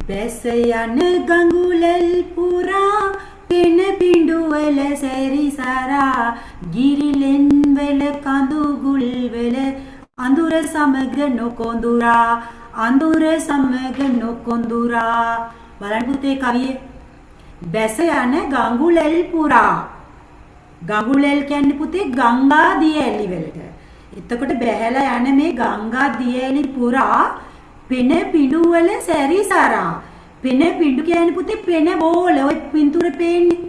බැස යන ගඟුලල් පුරා පෙන පිඬුවල සැරිසරා ගිරිලෙන් වල කඳුගුල් වල අඳුර සමග නොකොඳුරා අඳුර සමග නොකොඳුරා. බලන්න පුතේ කවියේ බැස යන ගඟුලල් පුරා. ගඟුලල් කියන්නේ පුතේ ගංගා දියඇලි වලට. එතකොට බැහැලා යන මේ ගංගා දියඇලි පුරා පෙන පිඬුවල සැරිසරා. පෙන පිඬු කියන්නේ පුතේ පෙන බෝල. ඔය පින්තූර පේන්නේ.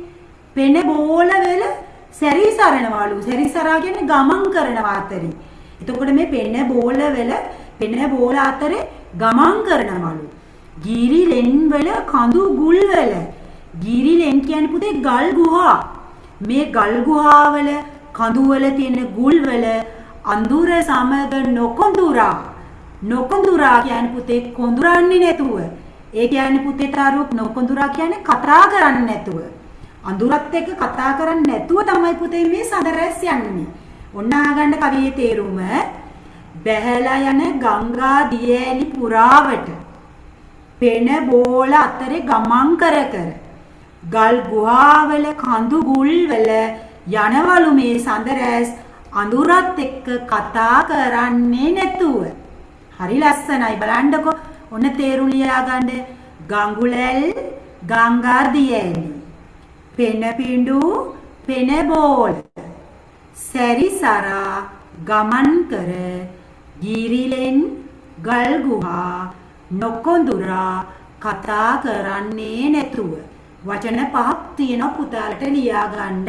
පෙන බෝල වල සැරිසරනවලු. සැරිසරා කියන්නේ ගමන් කරනවා අතරේ. එතකොට මේ පෙන බෝල වල පෙන බෝල අතරේ ගමන් කරනවලු. ගිරිලෙන් වල කඳු ගුල් වල. ගිරිලෙන් කියන්නේ පුතේ ගල් ගුහා. මේ ගල් ගුහාවල කඳු වල තියෙන ගුල් වල අඳුර සමග නොකොඳුරා. නොකොඳුරා කියන්නේ පුතේ කොඳුරන්නේ නැතුව. ඒ කියන්නේ පුතේ තාරුක් නොකොඳුරා කියන්නේ කතා කරන්නේ නැතුව. අඳුරත් එක්ක කතා කරන්නේ නැතුව තමයි පුතේ මේ සඳරැස් යන්නේ. ඔන්න ආගන්න කවියේ තේරුම. බැහැලා යන ගංගා දියඇලි පුරාවට පෙන බෝල අතරේ ගමන් කර කර ගල් ගුහාවල කඳු ගුල් වල යනවලු මේ සඳරැස් අඳුරත් එක්ක කතා කරන්නේ නැතුව. හරි ලස්සනයි බලන්නකො. ඔන්න තේරු ලියා ගන්න. ගඟුලැල් ගංගා දියඇලි පෙන පිඬු පෙන බෝල සැරිසරා ගමන් කර ගිරිලෙන් ගල් ගුහා නොකොඳුරා කතා කරන්නේ නැතුව. වචන පහක් තියෙනවා පුතාලට ලියා ගන්න.